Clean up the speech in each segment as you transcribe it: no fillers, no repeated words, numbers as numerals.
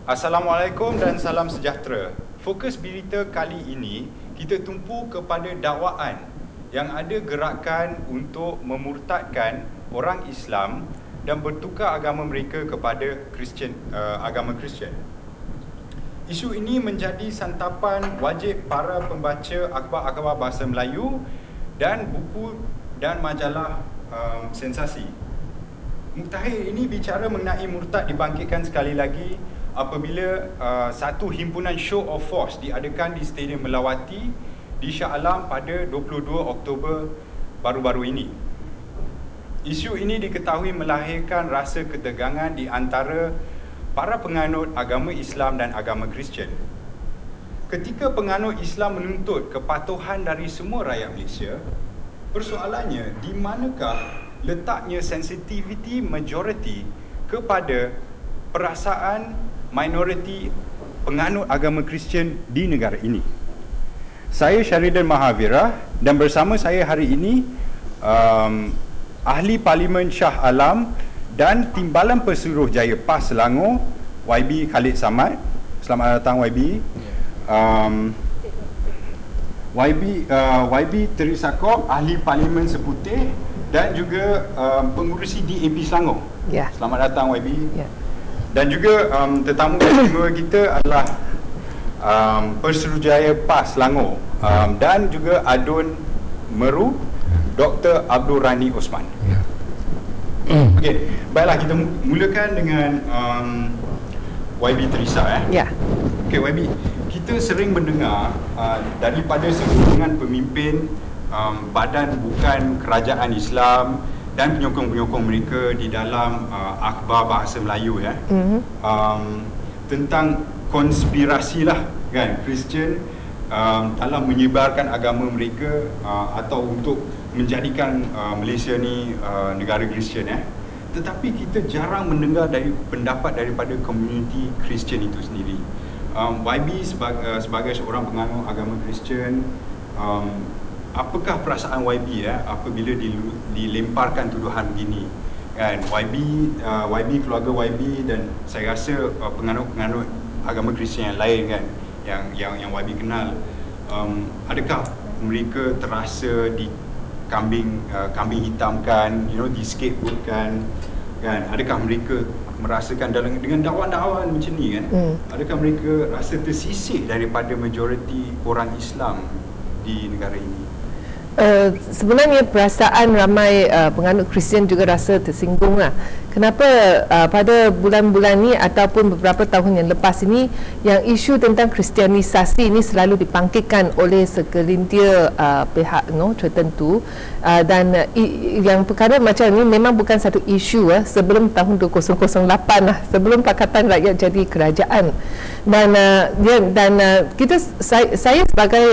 Assalamualaikum dan salam sejahtera. Fokus berita kali ini kita tumpu kepada dakwaan yang ada gerakan untuk memurtadkan orang Islam dan bertukar agama mereka kepada agama Kristian. Isu ini menjadi santapan wajib para pembaca akhbar-akhbar bahasa Melayu dan buku dan majalah sensasi. Muktahir ini bicara mengenai murtad dibangkitkan sekali lagi apabila satu himpunan show of force diadakan di Stadium Melawati di Shah Alam pada 22 Oktober baru-baru ini. Isu ini diketahui melahirkan rasa ketegangan di antara para penganut agama Islam dan agama Kristian. Ketika penganut Islam menuntut kepatuhan dari semua rakyat Malaysia, persoalannya di manakah letaknya sensitivity majority kepada perasaan minoriti penganut agama Kristian di negara ini. Saya Syaridan Mahavira dan bersama saya hari ini Ahli Parlimen Shah Alam dan Timbalan Pesuruhjaya PAS Selangor, YB Khalid Samad. Selamat datang YB. YB Teresa Kok, Ahli Parlimen Seputih dan juga pengurusi DAP Selangor. Yeah. Selamat datang YB. Yeah. Dan juga tetamu istimewa kita adalah Pesuruhjaya PAS Selangor dan juga Adun Meru, Dr. Abdul Rani Osman. Yeah. Okey, baiklah kita mulakan dengan YB Teresa Ya. Okey YB, kita sering mendengar daripada sekumpulan pemimpin badan bukan kerajaan Islam dan penyokong-penyokong mereka di dalam akhbar bahasa Melayu tentang konspirasi lah kan Kristian dalam menyebarkan agama mereka atau untuk menjadikan Malaysia ni negara Kristian Tetapi kita jarang mendengar dari pendapat daripada komuniti Kristian itu sendiri. YB sebagai seorang penganut agama Kristian, apakah perasaan YB apabila dilemparkan tuduhan begini kan? YB keluarga YB dan saya rasa penganut-penganut agama Kristian yang lain kan yang YB kenal, adakah mereka terasa kambing hitamkan, di scapegoatkan kan? Adakah mereka merasakan dengan dakwaan-dakwaan macam ni kan, adakah mereka rasa tersisih daripada majoriti orang Islam di negara ini? Sebenarnya perasaan ramai penganut Kristian juga rasa tersinggung lah. Kenapa pada bulan-bulan ni ataupun beberapa tahun yang lepas ini yang isu tentang kristianisasi ini selalu dibangkitkan oleh segelintir pihak tertentu, dan yang perkara macam ni memang bukan satu isu sebelum tahun 2008 lah, sebelum Pakatan Rakyat jadi kerajaan. Dan saya sebagai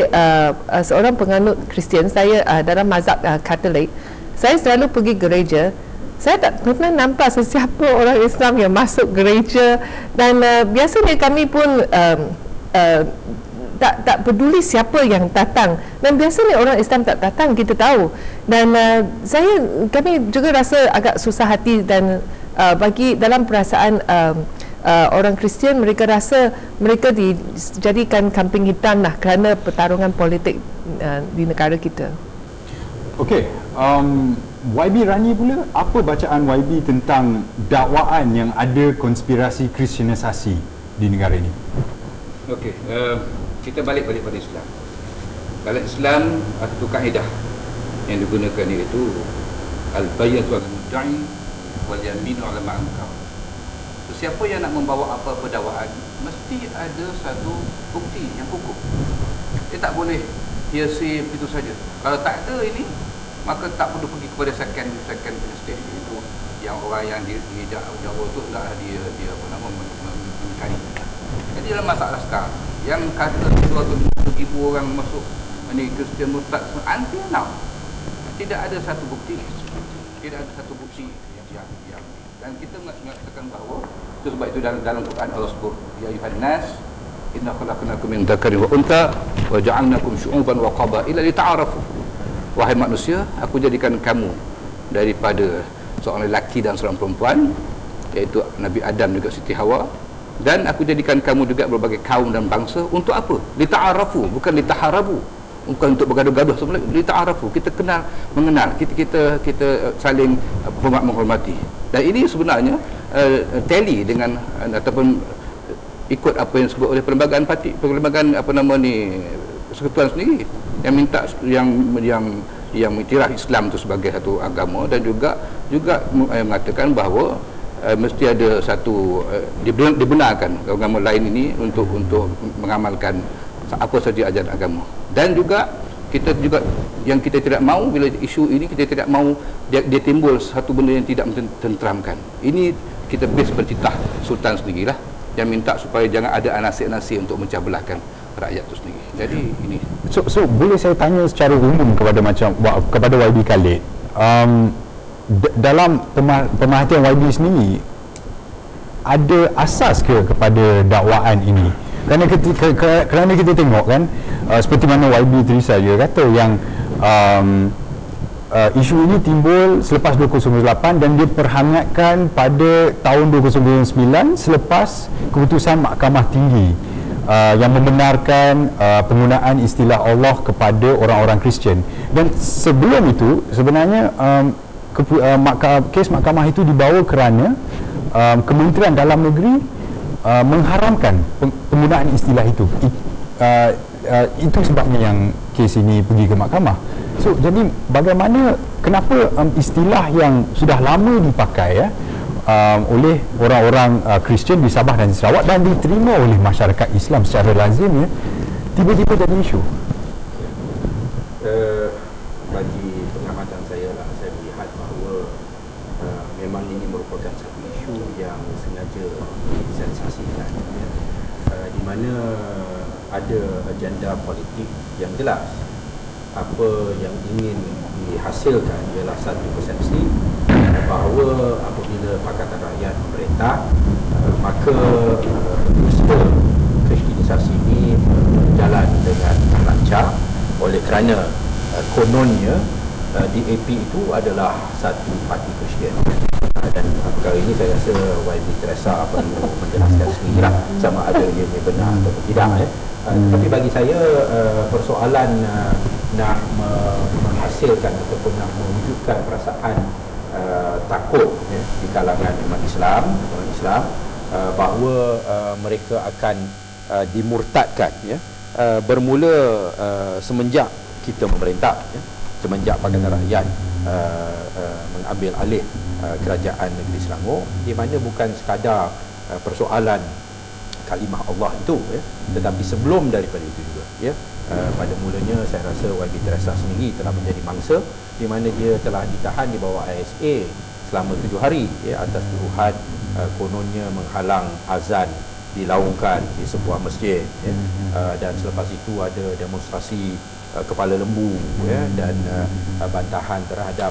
seorang penganut Kristian, saya dalam mazhab Katolik, saya selalu pergi gereja. Saya tak pernah nampak sesiapa orang Islam yang masuk gereja, dan biasanya kami pun tak peduli siapa yang datang, dan biasanya orang Islam tak datang, kita tahu. Dan kami juga rasa agak susah hati, dan bagi dalam perasaan orang Kristian, mereka rasa mereka dijadikan kambing hitam lah kerana pertarungan politik di negara kita. Okey, YB Rani pula, apa bacaan YB tentang dakwaan yang ada konspirasi kristianisasi di negara ini? Okey, kita balik pada Islam. Dalam Islam satu kaedah yang digunakan iaitu al-bayyinatu 'alal mudda'i wal yaminu 'ala man ankar. Siapa yang nak membawa apa-apa dakwaan mesti ada satu bukti yang kukuh. Dia tak boleh hearsay begitu saja. Kalau tak ada ini, maka tak perlu pergi kepada second punya stage, itu yang orang yang dia jawab tu dah dia mencari. Jadi dalam masalah sekarang yang kata 200,000 orang masuk ni Kristian murtad, until now tidak ada satu bukti. Tidak ada satu bukti yang dan kita mengatakan bahawa itu sebab itu dalam Quran Allah sebut ya ayuhan nas inna khalaqnakum min dzakarin wa untha wa ja'alnakum syu'uban wa qabaila lita'arafu. Wahai manusia, aku jadikan kamu daripada seorang lelaki dan seorang perempuan, iaitu Nabi Adam juga Siti Hawa, dan aku jadikan kamu juga berbagai kaum dan bangsa untuk apa? Lita'arafu, bukan litaharabu, bukan untuk bergaduh-gaduh, sebenarnya lita'arafu, kita kenal mengenal, kita saling hormat menghormati. Dan ini sebenarnya tally dengan ataupun ikut apa yang disebut oleh perlembagaan persekutuan sendiri yang minta yang mengiktiraf Islam itu sebagai satu agama, dan juga mengatakan bahawa mesti ada satu dibenarkan agama lain ini untuk mengamalkan apa saja ajaran agama. Dan juga kita juga yang kita tidak mahu bila isu ini, kita tidak mahu dia timbul satu benda yang tidak mententeramkan. Ini kita base bercitah Sultan sendirilah yang minta supaya jangan ada anasir-anasir untuk mencah belahkan rakyat itu sendiri. Jadi ini. So boleh saya tanya secara umum kepada YB Khalid, dalam pemerhatian YB sendiri ada asas ke kepada dakwaan ini? Kerana kita tengok kan, seperti mana YB Teresa dia kata yang isu ini timbul selepas 2008 dan dia perhangatkan pada tahun 2009 selepas keputusan Mahkamah Tinggi yang membenarkan penggunaan istilah Allah kepada orang-orang Kristian. Dan sebelum itu sebenarnya kes mahkamah itu dibawa kerana Kementerian Dalam Negeri mengharamkan penggunaan istilah itu. Itu sebabnya yang kes ini pergi ke mahkamah. So jadi bagaimana, kenapa istilah yang sudah lama dipakai oleh orang-orang Kristian di Sabah dan Sarawak dan diterima oleh masyarakat Islam secara lazim tiba-tiba jadi isu? Bagi pengamatan saya lah, saya melihat bahawa memang ini merupakan satu isu yang sengaja disensasikan, di mana ada agenda politik yang jelas. Apa yang ingin dihasilkan ialah satu persepsi bahawa apabila Pakatan Rakyat memerintah, maka usaha kristianisasi ini berjalan dengan lancar, oleh kerana kononnya DAP itu adalah satu parti Kristian. Dan perkara ini saya rasa YB Teresa perlu menjelaskan sendirilah sama ada ia benar atau tidak. Tapi bagi saya persoalan nak menghasilkan ataupun nak mewujudkan perasaan takut di kalangan umat Islam, orang Islam, bahawa mereka akan dimurtadkan bermula semenjak kita memerintah, semenjak Pakatan Rakyat mengambil alih kerajaan negeri Selangor, di mana bukan sekadar persoalan kalimah Allah itu, tetapi sebelum daripada itu juga, pada mulanya saya rasa YB Teresa sendiri telah menjadi mangsa, di mana dia telah ditahan di bawah ISA selama 7 hari atas tuduhan kononnya menghalang azan dilaungkan di sebuah masjid, dan selepas itu ada demonstrasi kepala lembu, dan bantahan terhadap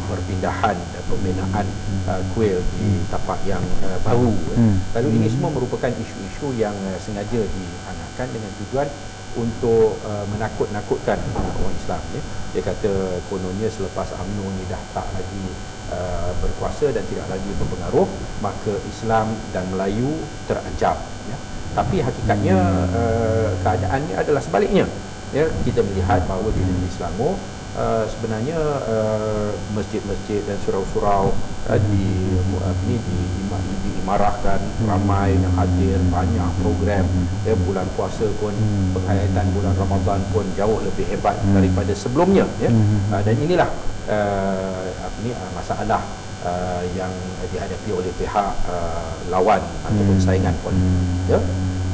perpindahan dan pembinaan kuil di tapak yang baru. Lalu ini semua merupakan isu-isu yang sengaja dihangatkan dengan tujuan untuk menakut-nakutkan orang Islam. Dia kata kononnya selepas UMNO ni dah tak lagi berkuasa dan tidak lagi berpengaruh, maka Islam dan Melayu terancam. Tapi hakikatnya keadaannya adalah sebaliknya. Kita melihat bahawa di negeri Selangor sebenarnya masjid-masjid dan surau-surau diimarahkan, ramai yang hadir, banyak program, bulan puasa pun, penghayatan bulan Ramadan pun jauh lebih hebat daripada sebelumnya, dan inilah masalah yang dihadapi oleh pihak lawan ataupun saingan politik,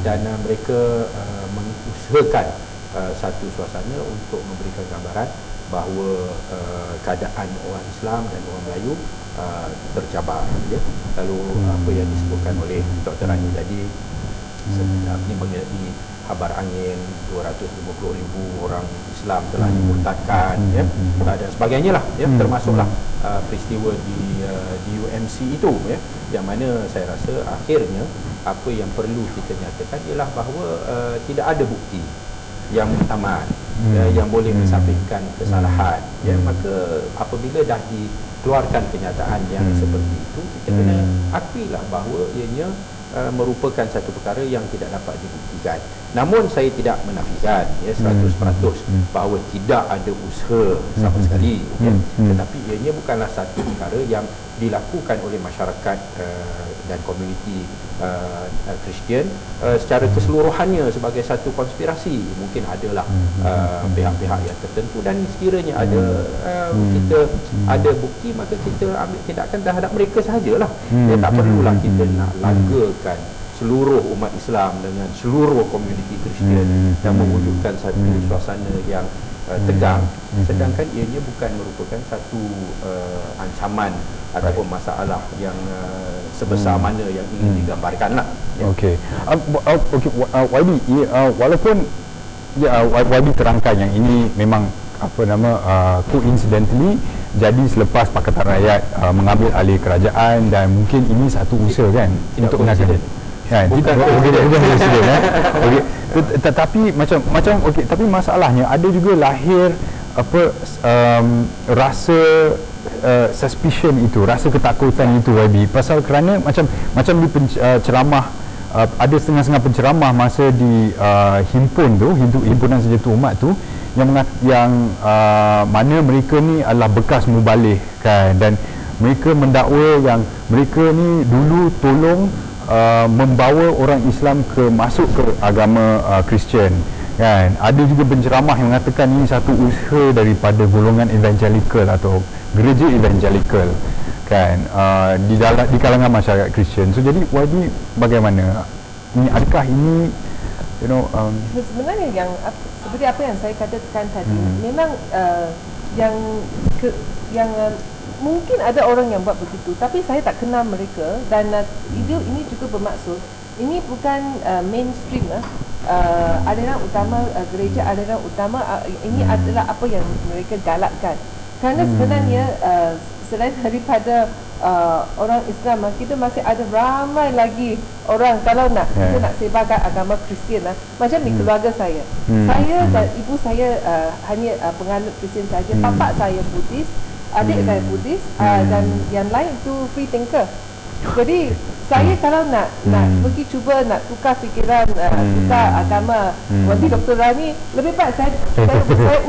dan mereka mengusahakan satu suasana untuk memberikan gambaran bahawa keadaan orang Islam dan orang Melayu tercabar. Lalu apa yang disebutkan oleh Dr. Rani tadi, sebenarnya mengenai habar angin 250,000 orang Islam telah dimurtadkan, dan sebagainya lah, termasuklah peristiwa di UMC itu, yang mana saya rasa akhirnya apa yang perlu kita nyatakan ialah bahawa tidak ada bukti yang muktamad yang boleh mensampaikan kesalahan, maka apabila dah dikeluarkan kenyataan yang seperti itu, kita kena akuilah bahawa ianya merupakan satu perkara yang tidak dapat dibuktikan. Namun saya tidak menafikan 100% bahawa tidak ada usaha sama sekali, tetapi ianya bukanlah satu perkara yang dilakukan oleh masyarakat dan komuniti Kristian secara keseluruhannya sebagai satu konspirasi. Mungkin adalah pihak-pihak yang tertentu, dan sekiranya ada kita ada bukti, maka kita ambil tindakan terhadap mereka sahajalah. Tak perlulah kita nak lagakan seluruh umat Islam dengan seluruh komuniti Kristian dan mewujudkan satu suasana yang tegang, sedangkan ianya bukan merupakan satu ancaman ataupun masalah yang sebesar mana yang ingin digambarkan lah. Okey. YB, walaupun YB terangkan yang ini memang coincidentally jadi selepas Pakatan Rakyat mengambil alih kerajaan, dan mungkin ini satu usaha kan untuk mengakhiri. Bukan presiden okey. Tetapi macam okey, tapi masalahnya ada juga lahir rasa suspicion itu, rasa ketakutan itu, YB, pasal kerana macam di ceramah, ada setengah-setengah penceramah masa di himpunan sejahtera umat tu yang mana mereka ni adalah bekas mubalih kan, dan mereka mendakwa yang mereka ni dulu tolong membawa orang Islam masuk ke agama Kristian kan. Ada juga penceramah yang mengatakan ini satu usaha daripada golongan evangelical atau gereja evangelical kan, di kalangan masyarakat Kristian. So jadi YB, bagaimana ini, adakah ini sebenarnya yang seperti apa yang saya katakan tadi, memang mungkin ada orang yang buat begitu, tapi saya tak kenal mereka, dan ini juga bermaksud ini bukan mainstream aliran utama gereja, aliran utama ini adalah apa yang mereka galakkan. Kerana sebenarnya selain daripada orang Islam, kita masih ada ramai lagi orang, kalau kita nak sebarkan agama Kristian macam di keluarga saya. Saya dan ibu saya hanya penganut Kristian saja, bapa saya Buddhis, adik saya Buddhis, dan yang lain tu free thinker. Jadi saya kalau nak pergi cuba nak tukar fikiran, tukar agama, waktu Dr. Rani, lebih baik saya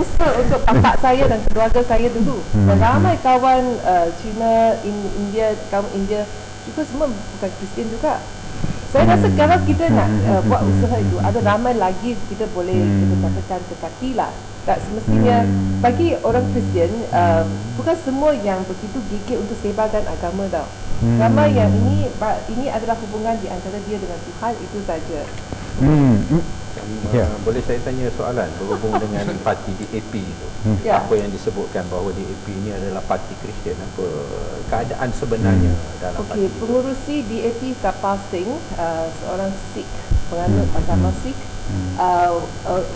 usaha untuk bapa saya dan keluarga saya dulu. Dan ramai kawan Cina, India, kaum India juga semua bukan Kristian juga. Saya rasa kalau kita nak buat usaha itu, ada ramai lagi kita boleh kita katakan dekati lah. Tak semestinya bagi orang Kristian, bukan semua yang begitu gigih untuk sebarkan agama tau. Ramai yang ini adalah hubungan di antara dia dengan Tuhan, itu saja. Boleh saya tanya soalan berhubung dengan parti DAP itu? Apa yang disebutkan bahawa DAP ini adalah parti Kristian, apa keadaan sebenarnya dalam parti itu? Pengurusi DAP Kapal Singh, seorang Sikh, penganut agama Sikh.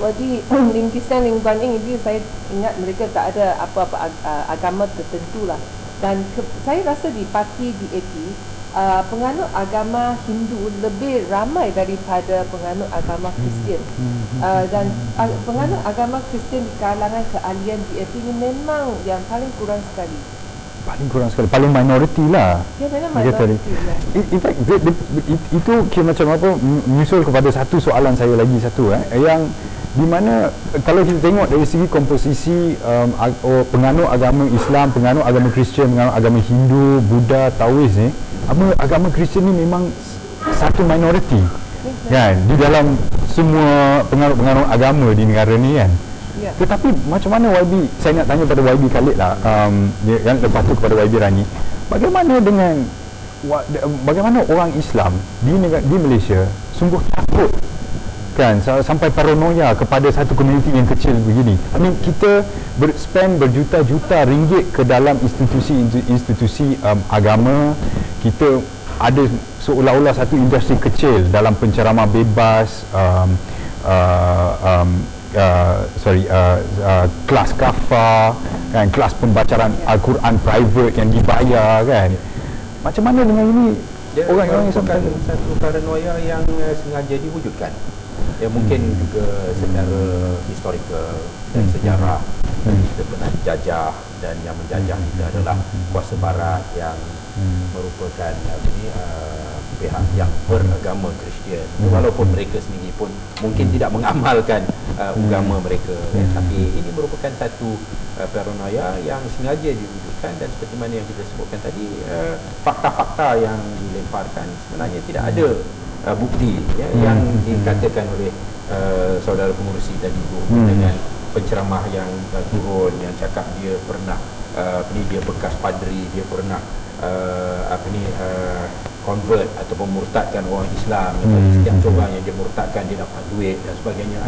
Wadi Limkisan Limbaning ini saya ingat mereka tak ada apa-apa agama tertentu lah. Dan saya rasa di parti DAP penganut agama Hindu lebih ramai daripada penganut agama Kristian. Dan penganut agama Kristian di kalangan keahlian DAP ini memang yang paling kurang sekali. Paling minoriti lah. Ya, memang minoriti. In fact, itu kira macam apa, menyusul kepada satu soalan saya lagi yang di mana kalau kita tengok dari segi komposisi penganut agama Islam, penganut agama Kristian, penganut agama Hindu, Buddha, Taois ni, agama Kristian ni memang satu minoriti kan di dalam semua penganut agama di negara ni kan. Tetapi macam mana YB, saya nak tanya pada YB Khalid lah, yang lepas tu kepada YB Rani, bagaimana orang Islam di Malaysia sungguh takut kan sampai paranoia kepada satu komuniti yang kecil begini. Kita spend berjuta-juta ringgit ke dalam institusi agama. Kita ada seolah-olah satu industri kecil dalam penceramah bebas, kelas kafar kan, kelas pembacaan Al-Quran private yang dibayar kan. Macam mana dengan ini? Orang-orang yang satu paranoia yang sengaja diwujudkan. Ya, mungkin juga secara historical dan sejarah, kita pernah dijajah, dan yang menjajah kita adalah kuasa barat yang merupakan pihak yang beragama Kristian, walaupun mereka sendiri pun mungkin tidak mengamalkan agama mereka, tapi ini merupakan satu paranoia yang sengaja diwujudkan, dan seperti mana yang kita sebutkan tadi, fakta-fakta yang dilemparkan sebenarnya tidak ada bukti yang dikatakan oleh saudara pengurusi tadi dengan penceramah yang turun yang cakap dia pernah dia bekas padri, dia pernah convert ataupun murtadkan orang Islam, setiap cobaannya dia murtadkan, dia dapat duit dan sebagainya.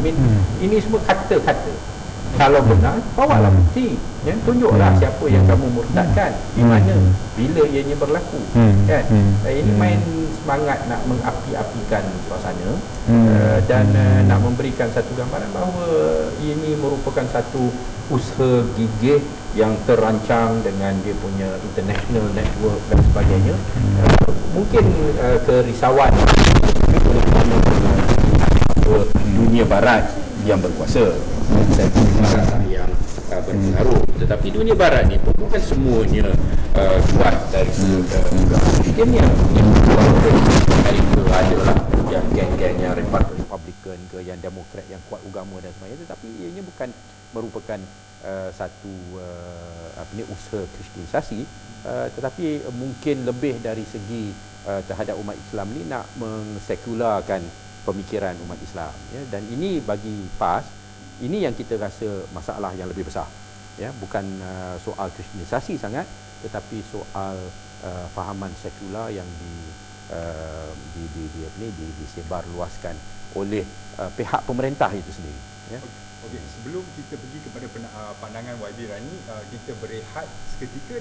Ini semua kata-kata. Kalau benar, bawalah bukti, tunjuklah siapa yang kamu murtadkan, di mana, bila ianya berlaku, kan? Ini main semangat nak mengapi-apikan suasana dan nak memberikan satu gambaran bahawa ini merupakan satu usaha gigih yang terancang dengan dia punya international network dan sebagainya. Mungkin kerisauan dunia barat yang berkuasa, yang berpengaruh, tetapi dunia barat ni pun bukan semuanya kuat dari Kristiannya. Amerika adalah yang geng-geng yang Republican ke, yang Demokrat yang kuat agama dan sebagainya, tetapi ianya bukan merupakan satu usaha kristianisasi, tetapi mungkin lebih dari segi terhadap umat Islam ni nak mensekularkan pemikiran umat Islam, dan ini bagi PAS, ini yang kita rasa masalah yang lebih besar, bukan soal kristianisasi sangat, tetapi soal fahaman sekular yang disebar luaskan oleh pihak pemerintah itu sendiri. Okey, sebelum kita pergi kepada pandangan YB Rani, kita berehat seketika.